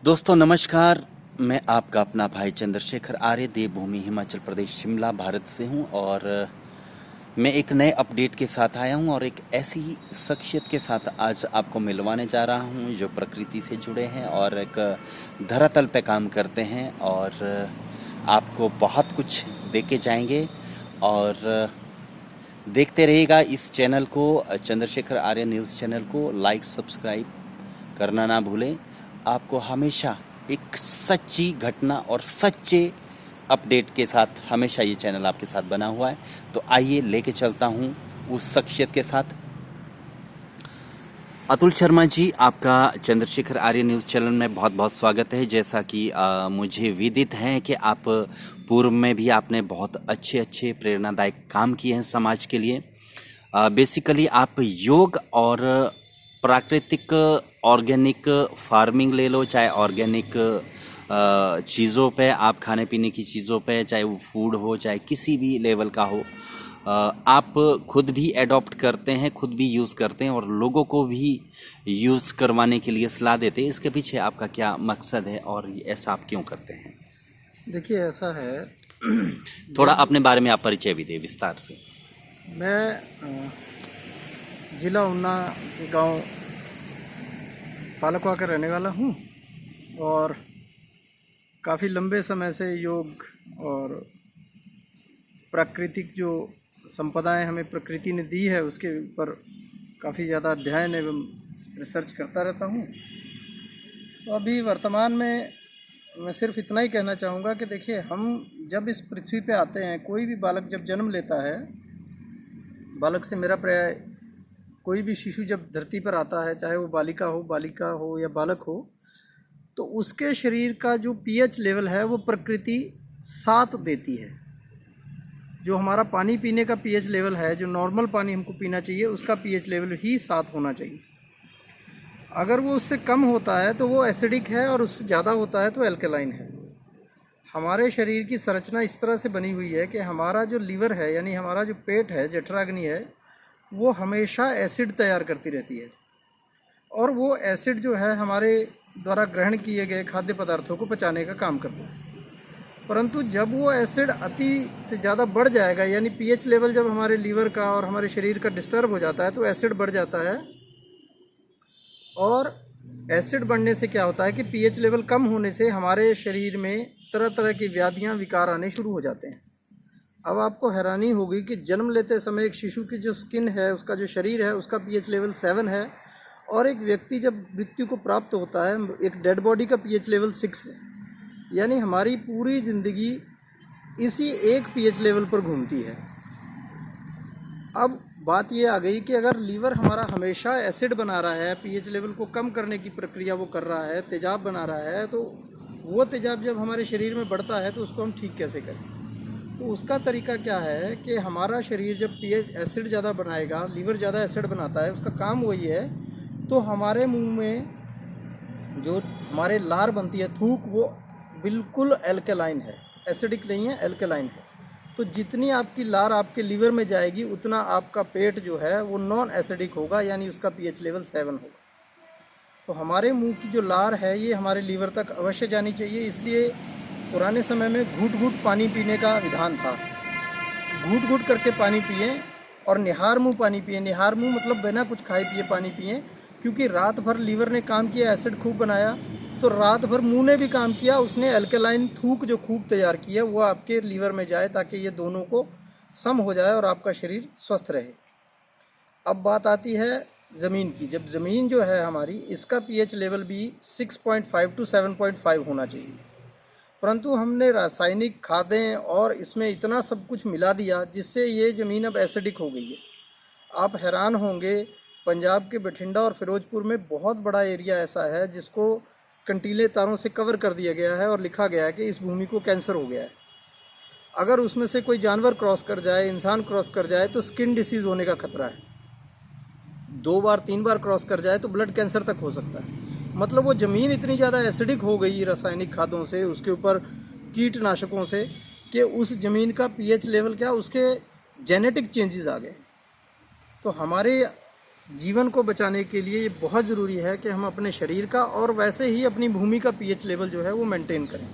दोस्तों नमस्कार। मैं आपका अपना भाई चंद्रशेखर आर्य देवभूमि हिमाचल प्रदेश शिमला भारत से हूं और मैं एक नए अपडेट के साथ आया हूं और एक ऐसी शख्सियत के साथ आज आपको मिलवाने जा रहा हूं जो प्रकृति से जुड़े हैं और एक धरातल पे काम करते हैं और आपको बहुत कुछ देके जाएंगे और देखते रहिएगा इस चैनल को, चंद्रशेखर आर्य न्यूज़ चैनल को लाइक सब्सक्राइब करना ना भूलें। आपको हमेशा एक सच्ची घटना और सच्चे अपडेट के साथ हमेशा ये चैनल आपके साथ बना हुआ है। तो आइए लेके चलता हूँ उस शख्सियत के साथ। अतुल शर्मा जी, आपका चंद्रशेखर आर्य न्यूज़ चैनल में बहुत बहुत स्वागत है। जैसा कि मुझे विदित है कि आप पूर्व में भी आपने बहुत अच्छे अच्छे प्रेरणादायक काम किए हैं समाज के लिए। बेसिकली आप योग और प्राकृतिक ऑर्गेनिक फार्मिंग ले लो, चाहे ऑर्गेनिक चीज़ों पे, आप खाने पीने की चीज़ों पे, चाहे वो फूड हो चाहे किसी भी लेवल का हो, आप खुद भी एडॉप्ट करते हैं, खुद भी यूज़ करते हैं और लोगों को भी यूज़ करवाने के लिए सलाह देते हैं। इसके पीछे आपका क्या मकसद है और ऐसा आप क्यों करते हैं? देखिए, ऐसा है। थोड़ा अपने बारे में आप परिचय भी दें विस्तार से। मैं जिला ऊना गांव पालकवा का रहने वाला हूं और काफ़ी लंबे समय से योग और प्राकृतिक जो संपदाएं हमें प्रकृति ने दी है उसके ऊपर काफ़ी ज़्यादा अध्ययन एवं रिसर्च करता रहता हूं। तो अभी वर्तमान में मैं सिर्फ इतना ही कहना चाहूँगा कि देखिए, हम जब इस पृथ्वी पे आते हैं, कोई भी बालक जब जन्म लेता है, बालक से मेरा पर्याय कोई भी शिशु जब धरती पर आता है, चाहे वो बालिका हो या बालक हो, तो उसके शरीर का जो पीएच लेवल है वो प्रकृति 7 देती है। जो हमारा पानी पीने का पीएच लेवल है, जो नॉर्मल पानी हमको पीना चाहिए, उसका पीएच लेवल ही 7 होना चाहिए। अगर वो उससे कम होता है तो वो एसिडिक है और उससे ज़्यादा होता है तो एल्कलाइन है। हमारे शरीर की संरचना इस तरह से बनी हुई है कि हमारा जो लीवर है, यानी हमारा जो पेट है, जठराग्नि है, वो हमेशा एसिड तैयार करती रहती है और वो एसिड जो है हमारे द्वारा ग्रहण किए गए खाद्य पदार्थों को पचाने का काम करता है। परंतु जब वो एसिड अति से ज़्यादा बढ़ जाएगा, यानी पीएच लेवल जब हमारे लीवर का और हमारे शरीर का डिस्टर्ब हो जाता है तो एसिड बढ़ जाता है और एसिड बढ़ने से क्या होता है कि पीएच लेवल कम होने से हमारे शरीर में तरह तरह की व्याधियाँ, विकार आने शुरू हो जाते हैं। अब आपको हैरानी होगी कि जन्म लेते समय एक शिशु की जो स्किन है, उसका जो शरीर है, उसका पीएच लेवल 7 है और एक व्यक्ति जब मृत्यु को प्राप्त होता है, एक डेड बॉडी का पीएच लेवल 6 है। यानी हमारी पूरी ज़िंदगी इसी एक पीएच लेवल पर घूमती है। अब बात ये आ गई कि अगर लीवर हमारा हमेशा एसिड बना रहा है, पीएच लेवल को कम करने की प्रक्रिया वो कर रहा है, तेजाब बना रहा है, तो वो तेजाब जब हमारे शरीर में बढ़ता है तो उसको हम ठीक कैसे करें? तो उसका तरीका क्या है कि हमारा शरीर जब पीएच एसिड ज़्यादा बनाएगा, लीवर ज़्यादा एसिड बनाता है, उसका काम वही है, तो हमारे मुंह में जो हमारे लार बनती है, थूक, वो बिल्कुल एल्कलाइन है, एसिडिक नहीं है, एल्कलाइन है। तो जितनी आपकी लार आपके लीवर में जाएगी उतना आपका पेट जो है वो नॉन एसिडिक होगा, यानी उसका पीएच लेवल 7 होगा। तो हमारे मुंह की जो लार है ये हमारे लीवर तक अवश्य जानी चाहिए। इसलिए पुराने समय में घूट घूट पानी पीने का विधान था। घूट घूट करके पानी पिए और निहार मुँह पानी पिए। निहार मुँह मतलब बिना कुछ खाए पिए पानी पिए, क्योंकि रात भर लीवर ने काम किया, एसिड खूब बनाया, तो रात भर मुंह ने भी काम किया, उसने एल्कलाइन थूक जो खूब तैयार किया वो आपके लीवर में जाए ताकि ये दोनों को सम हो जाए और आपका शरीर स्वस्थ रहे। अब बात आती है ज़मीन की। जब ज़मीन जो है हमारी, इसका पीएच लेवल भी 6.5 to 7.5 होना चाहिए, परंतु हमने रासायनिक खादें और इसमें इतना सब कुछ मिला दिया जिससे ये ज़मीन अब एसिडिक हो गई है। आप हैरान होंगे, पंजाब के बठिंडा और फिरोजपुर में बहुत बड़ा एरिया ऐसा है जिसको कंटीले तारों से कवर कर दिया गया है और लिखा गया है कि इस भूमि को कैंसर हो गया है। अगर उसमें से कोई जानवर क्रॉस कर जाए, इंसान क्रॉस कर जाए तो स्किन डिसीज़ होने का खतरा है। 2 बार 3 बार क्रॉस कर जाए तो ब्लड कैंसर तक हो सकता है। मतलब वो ज़मीन इतनी ज़्यादा एसिडिक हो गई रासायनिक खादों से, उसके ऊपर कीटनाशकों से, कि उस ज़मीन का पीएच लेवल क्या, उसके जेनेटिक चेंजेस आ गए। तो हमारे जीवन को बचाने के लिए ये बहुत ज़रूरी है कि हम अपने शरीर का और वैसे ही अपनी भूमि का पीएच लेवल जो है वो मेंटेन करें।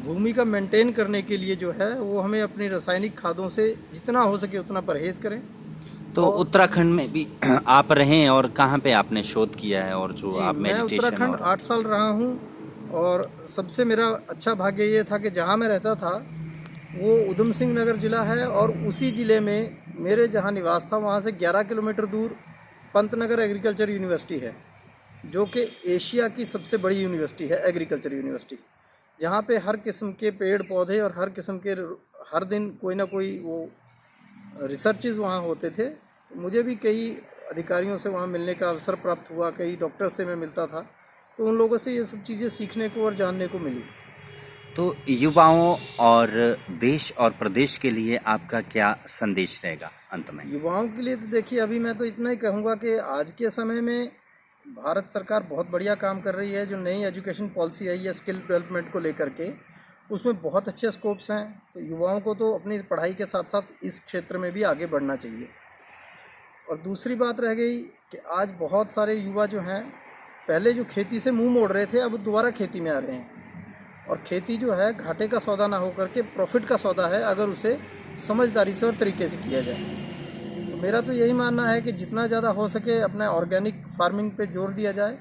भूमि का मेंटेन करने के लिए जो है वो हमें अपनी रासायनिक खादों से जितना हो सके उतना परहेज़ करें। तो उत्तराखंड में भी आप रहे हैं और कहाँ पे आपने शोध किया है और जो आप मैं मेडिटेशन उत्तराखंड और 8 साल रहा हूँ और सबसे मेरा अच्छा भाग्य ये था कि जहाँ मैं रहता था वो उधम सिंह नगर ज़िला है और उसी ज़िले में मेरे जहाँ निवास था वहाँ से 11 किलोमीटर दूर पंतनगर एग्रीकल्चर यूनिवर्सिटी है, जो कि एशिया की सबसे बड़ी यूनिवर्सिटी है, एग्रीकल्चर यूनिवर्सिटी, जहाँ पे हर किस्म के पेड़ पौधे और हर किस्म के हर दिन कोई ना कोई वो रिसर्चेज वहाँ होते थे। मुझे भी कई अधिकारियों से वहाँ मिलने का अवसर प्राप्त हुआ, कई डॉक्टर से मैं मिलता था, तो उन लोगों से ये सब चीज़ें सीखने को और जानने को मिली। तो युवाओं और देश और प्रदेश के लिए आपका क्या संदेश रहेगा अंत में? युवाओं के लिए तो देखिए, अभी मैं तो इतना ही कहूँगा कि आज के समय में भारत सरकार बहुत बढ़िया काम कर रही है। जो नई एजुकेशन पॉलिसी आई है स्किल डेवलपमेंट को लेकर के, उसमें बहुत अच्छे स्कोप्स हैं। तो युवाओं को तो अपनी पढ़ाई के साथ साथ इस क्षेत्र में भी आगे बढ़ना चाहिए। और दूसरी बात रह गई कि आज बहुत सारे युवा जो हैं, पहले जो खेती से मुंह मोड़ रहे थे, अब दोबारा खेती में आ रहे हैं। और खेती जो है घाटे का सौदा ना होकर के प्रॉफिट का सौदा है, अगर उसे समझदारी से और तरीके से किया जाए। तो मेरा तो यही मानना है कि जितना ज़्यादा हो सके अपना ऑर्गेनिक फार्मिंग पे जोर दिया जाए।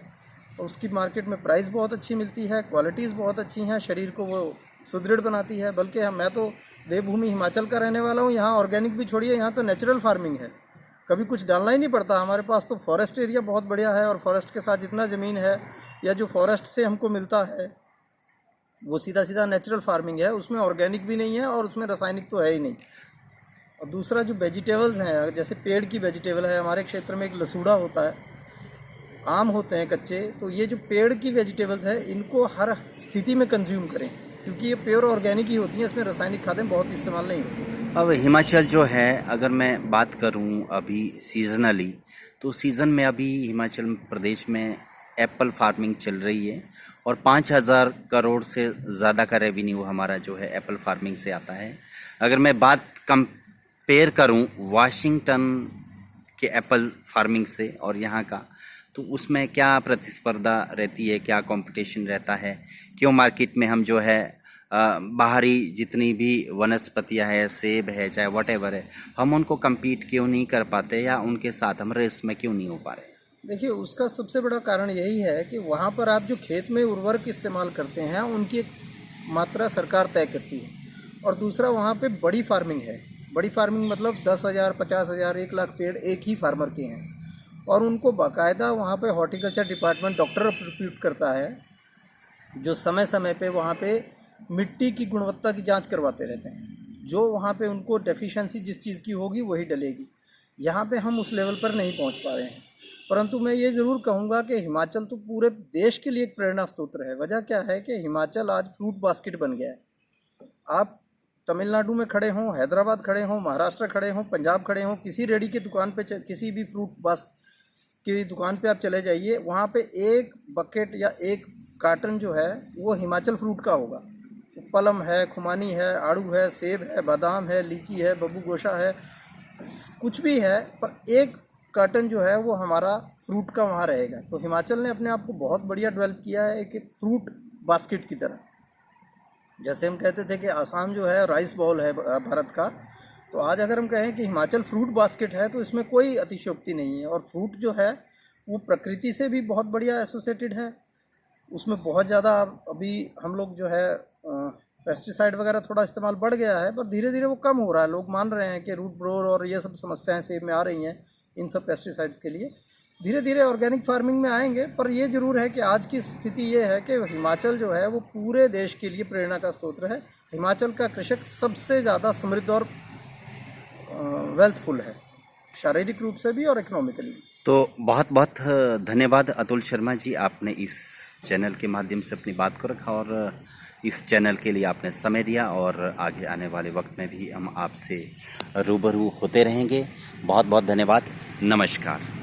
और उसकी मार्केट में प्राइस बहुत अच्छी मिलती है, क्वालिटीज़ बहुत अच्छी हैं, शरीर को वो सुदृढ़ बनाती है। बल्कि मैं तो देवभूमि हिमाचल का रहने वाला हूँ, यहाँ ऑर्गेनिक भी छोड़िए, यहाँ तो नेचुरल फार्मिंग है, कभी कुछ डालना ही नहीं पड़ता। हमारे पास तो फॉरेस्ट एरिया बहुत बढ़िया है और फॉरेस्ट के साथ जितना ज़मीन है या जो फॉरेस्ट से हमको मिलता है वो सीधा सीधा नेचुरल फार्मिंग है, उसमें ऑर्गेनिक भी नहीं है और उसमें रासायनिक तो है ही नहीं। और दूसरा जो वेजिटेबल्स हैं, जैसे पेड़ की वेजिटेबल है, हमारे क्षेत्र में एक लसूड़ा होता है, आम होते हैं कच्चे, तो ये जो पेड़ की वेजिटेबल्स है इनको हर स्थिति में कंज्यूम करें, क्योंकि ये प्योर ऑर्गेनिक ही होती हैं, इसमें रासायनिक खादें बहुत इस्तेमाल नहीं होती। अब हिमाचल जो है, अगर मैं बात करूं अभी सीजनली, तो सीज़न में अभी हिमाचल प्रदेश में एप्पल फार्मिंग चल रही है और 5,000 करोड़ से ज़्यादा का रेवेन्यू हमारा जो है एप्पल फार्मिंग से आता है। अगर मैं बात कंपेयर करूं वाशिंगटन के एप्पल फार्मिंग से और यहाँ का, तो उसमें क्या प्रतिस्पर्धा रहती है, क्या कंपटीशन रहता है? क्यों मार्केट में हम जो है बाहरी जितनी भी वनस्पतियाँ है, सेब है, चाहे वॉटेवर है, हम उनको compete क्यों नहीं कर पाते या उनके साथ हम रेस में क्यों नहीं हो पा रहे? देखिए, उसका सबसे बड़ा कारण यही है कि वहाँ पर आप जो खेत में उर्वरक इस्तेमाल करते हैं उनकी एक मात्रा सरकार तय करती है। और दूसरा, वहाँ पे बड़ी फार्मिंग है। बड़ी फार्मिंग मतलब 10,000, 50,000, 1 लाख पेड़ एक ही फार्मर के हैं और उनको बाकायदा वहाँ पे हॉर्टिकल्चर डिपार्टमेंट डॉक्टर अप्रूव करता है, जो समय समय पे वहाँ पे मिट्टी की गुणवत्ता की जांच करवाते रहते हैं। जो वहाँ पे उनको डेफिशिएंसी जिस चीज़ की होगी वही डलेगी। यहाँ पे हम उस लेवल पर नहीं पहुँच पा रहे हैं। परंतु मैं ये ज़रूर कहूँगा कि हिमाचल तो पूरे देश के लिए एक प्रेरणा स्रोत है। वजह क्या है कि हिमाचल आज फ्रूट बास्केट बन गया है। आप तमिलनाडु में खड़े हों, हैदराबाद खड़े हों, महाराष्ट्र खड़े हों, पंजाब खड़े हों, किसी रेडी की दुकान पे, किसी भी फ्रूट बास की दुकान पे आप चले जाइए, वहाँ पे एक बकेट या एक कार्टन जो है वो हिमाचल फ्रूट का होगा। पलम है, खुमानी है, आड़ू है, सेब है, बादाम है, लीची है, बब्बू गोशा है, कुछ भी है, पर एक कार्टन जो है वो हमारा फ्रूट का वहाँ रहेगा। तो हिमाचल ने अपने आप को बहुत बढ़िया डेवलप किया है एक फ्रूट बास्केट की तरह। जैसे हम कहते थे कि आसाम जो है राइस बॉल है भारत का, तो आज अगर हम कहें कि हिमाचल फ्रूट बास्केट है तो इसमें कोई अतिशयोक्ति नहीं है। और फ्रूट जो है वो प्रकृति से भी बहुत बढ़िया एसोसिएटेड है। उसमें बहुत ज़्यादा अभी हम लोग जो है पेस्टिसाइड वगैरह थोड़ा इस्तेमाल बढ़ गया है, पर धीरे धीरे वो कम हो रहा है। लोग मान रहे हैं कि रूट ब्रोर और ये सब समस्याएं सेब में आ रही हैं इन सब पेस्टिसाइड्स के लिए। धीरे धीरे ऑर्गेनिक फार्मिंग में आएंगे। पर ये ज़रूर है कि आज की स्थिति ये है कि हिमाचल जो है वो पूरे देश के लिए प्रेरणा का स्रोत है। हिमाचल का कृषक सबसे ज़्यादा समृद्ध और वेल्थफुल है, शारीरिक रूप से भी और इकोनॉमिकली भी। तो बहुत बहुत धन्यवाद अतुल शर्मा जी, आपने इस चैनल के माध्यम से अपनी बात को रखा और इस चैनल के लिए आपने समय दिया, और आगे आने वाले वक्त में भी हम आपसे रूबरू होते रहेंगे। बहुत बहुत धन्यवाद। नमस्कार।